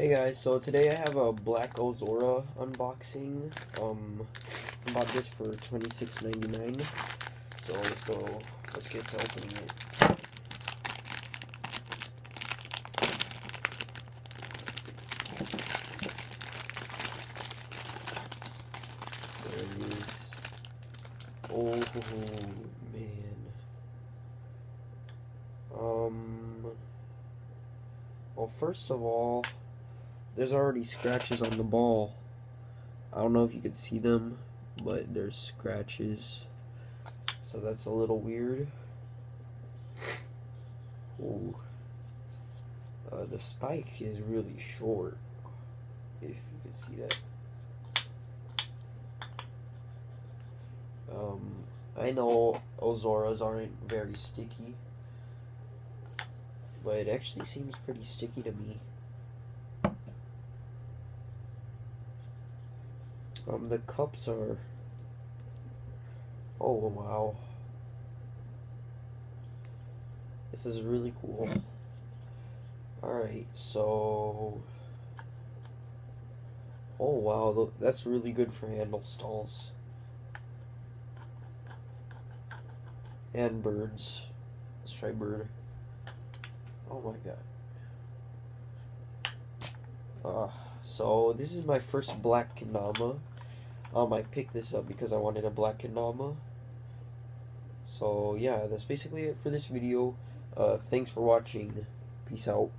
Hey guys, so today I have a black Ozora unboxing. I bought this for $26.99. So let's get to opening it. There it is. Oh man. Well, first of all, there's already scratches on the ball. I don't know if you could see them, but there's scratches. So that's a little weird. Ooh. The spike is really short, if you could see that. I know Ozoras aren't very sticky, but it actually seems pretty sticky to me. The cups are... Oh, wow. This is really cool. Alright, so... Oh, wow, that's really good for handle stalls. And birds. Let's try bird. Oh my god. So this is my first black Kendama. I picked this up because I wanted a black Kendama. So yeah, that's basically it for this video. Thanks for watching. Peace out.